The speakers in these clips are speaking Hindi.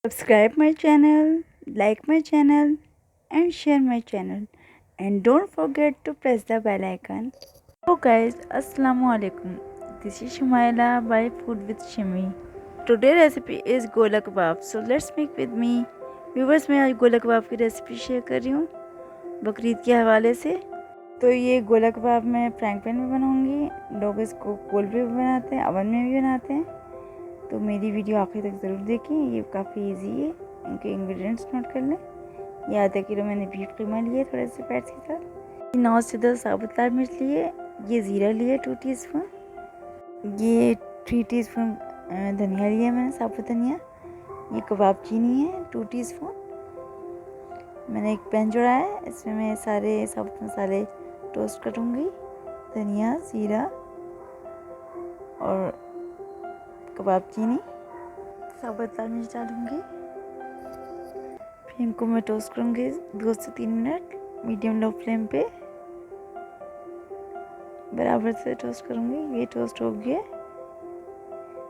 Subscribe my channel, like my channel and share my channel, and don't forget to press the bell icon. So guys, Assalamu alaikum. This is Shumaila by Food with Shimi. Today recipe is gola kebab. So let's make with me. Viewers, मैं आज गोला कबाब की रेसिपी शेयर कर रही हूँ बकरीद के हवाले से। तो ये गोला कबाब मैं फ्राइंग पैन में बनाऊँगी। लोग इसको कोल पे भी बनाते हैं, अवन में भी बनाते हैं। तो मेरी वीडियो आखिर तक ज़रूर देखें, ये काफ़ी इजी है। इनके इंग्रेडिएंट्स नोट कर लें। ये आधा किलो मैंने बीफ कीमा लिया थोड़े से फैट्स के साथ। 9 से 10 साबुत लाल मिर्च लिए। ये ज़ीरा लिया 2 टीस्पून। ये 3 टीस्पून धनिया लिया मैंने, साबुत धनिया। ये कबाब चीनी है 2 टीस्पून। मैंने एक पैन जोड़ा है, इसमें मैं सारे साबुत मसाले टोस्ट करूँगी। धनिया, ज़ीरा और कबाब चीनी, साबुत लाल मिर्च डालूँगी। फिर इनको मैं टोस्ट करूँगी 2 से 3 मिनट मीडियम लो फ्लेम पे। बराबर से टोस्ट करूँगी। ये टोस्ट हो गया,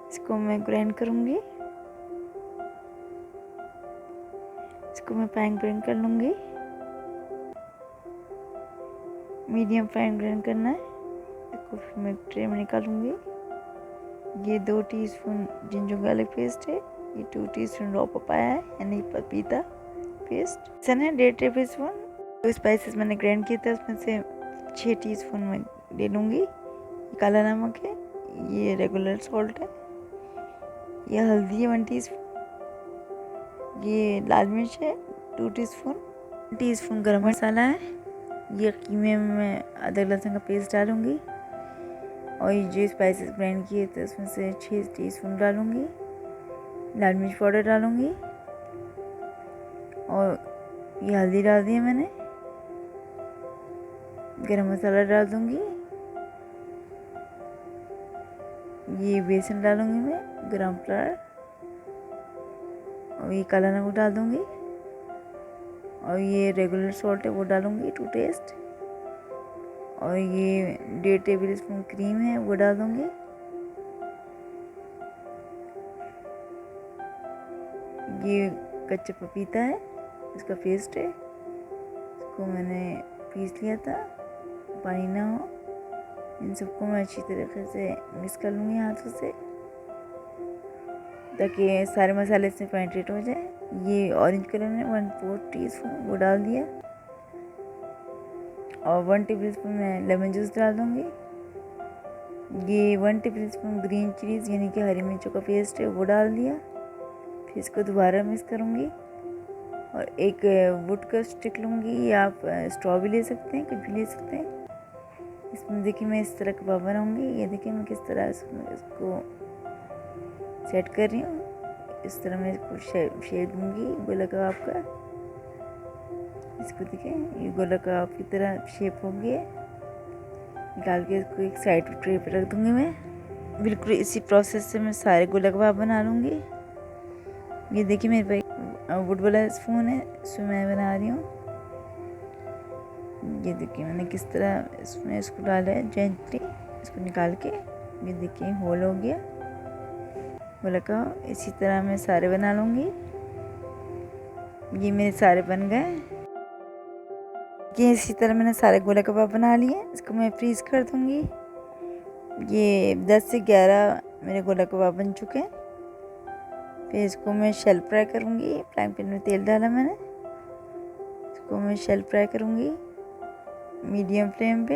इसको मैं ग्राइंड करूँगी। इसको मैं फाइन ग्राइंड कर लूँगी। मीडियम फाइन ग्राइंड करना है। इसको फिर मैं ट्रे में निकालूँगी। ये 2 टीस्पून जिंजर गार्लिक पेस्ट है। ये 2 टीस्पून रॉ पपाया है यानी पपीता पेस्ट। सन है 1.5 टेबल स्पून। जो स्पाइसेस मैंने ग्राइंड किए थे उसमें से 6 टीस्पून मैं ले लूँगी। काला नमक है। ये रेगुलर सॉल्ट है। ये हल्दी है 1 टीस्पून। ये लाल मिर्च है 2 टीस्पून गरम मसाला है। ये कीमे में मैं अदरक लहसुन का पेस्ट डालूँगी। और ये जो स्पाइसेस ग्राइंड किए थे उसमें से 6 टीस्पून डालूँगी। लाल मिर्च पाउडर डालूँगी। और ये हल्दी डाल दी है मैंने। गरम मसाला डाल दूँगी। ये बेसन डालूँगी मैं, गरम फ्लावर। और ये काला नमक डाल दूँगी। और ये रेगुलर सॉल्ट है वो डालूँगी टू टेस्ट। और ये 1.5 टेबल स्पून क्रीम है वो डाल दूँगी। ये कच्चा पपीता है, इसका पेस्ट है। इसको मैंने पीस लिया था, पानी ना हो। इन सबको मैं अच्छी तरीके से मिक्स कर लूँगी हाथों से ताकि सारे मसाले इसमें पेनिट्रेट हो जाए। ये ऑरेंज कलर ने 1/4 टीस्पून वो डाल दिया। और 1 टेबल स्पून मैं लेमन जूस डाल दूँगी। ये 1 टेबल स्पून ग्रीन चिलीज़ यानी कि हरी मिर्चों का पेस्ट है वो डाल दिया। फिर इसको दोबारा मिक्स करूँगी। और एक वुड का स्टिक लूँगी, या आप स्ट्रॉ भी ले सकते हैं, कुछ भी ले सकते हैं। इसमें देखिए मैं इस तरह कबाब बनाऊँगी। ये देखिए मैं किस तरह इसको सेट कर रही हूँ। इस तरह मैं इसको शेप दूँगी गोला कबाब का। इसको देखिए ये गोला कबाब की तरह शेप हो गई है। निकाल के इसको एक साइड ट्रे पर रख दूँगी मैं। बिल्कुल इसी प्रोसेस से मैं सारे गोला कबाब बना लूँगी। ये देखिए मेरे पास वुड वाला स्पून है, इसमें मैं बना रही हूँ। ये देखिए मैंने किस तरह इसमें इसको डाला है जेंटली। इसको निकाल के ये देखिए होल हो गया गोला कबाब। इसी तरह मैं सारे बना लूँगी। ये मेरे सारे बन गए। ये इसी तरह मैंने सारे गोला कबाब बना लिए। इसको मैं फ्रीज कर दूँगी। ये 10 से 11 मेरे गोला कबाब बन चुके हैं। फिर इसको मैं शेल फ्राई करूँगी। फ्राइंग पैन में तेल डाला मैंने। इसको मैं शेल फ्राई करूँगी मीडियम फ्लेम पे।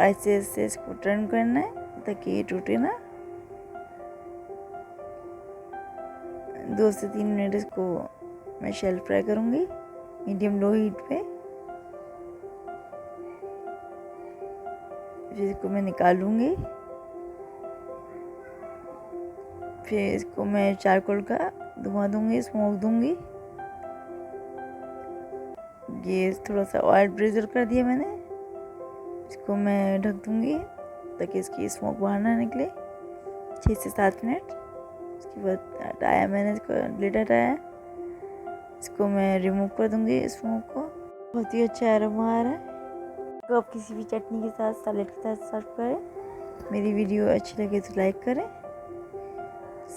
ऐसे ऐसे इसको टर्न करना है ताकि ये टूटे ना। 2 से 3 मिनट इसको मैं शेल फ्राई करूँगी मीडियम लो हीट पे। फिर इसको मैं निकालूँगी। फिर इसको मैं चारकोल का धुआं दूँगी, स्मोक दूँगी। ये थोड़ा सा ऑयल ब्रिजल कर दिया मैंने। इसको मैं ढक दूँगी ताकि इसकी स्मोक बाहर ना निकले 6 से 7 मिनट। उसके बाद हटाया मैंने, इसको लिड हटाया। इसको मैं रिमूव कर दूँगी स्मोक को। बहुत ही अच्छा अरोमा आ रहा है। तो आप किसी भी चटनी के साथ, सैलेड के साथ सर्व करें। मेरी वीडियो अच्छी लगे तो लाइक करें,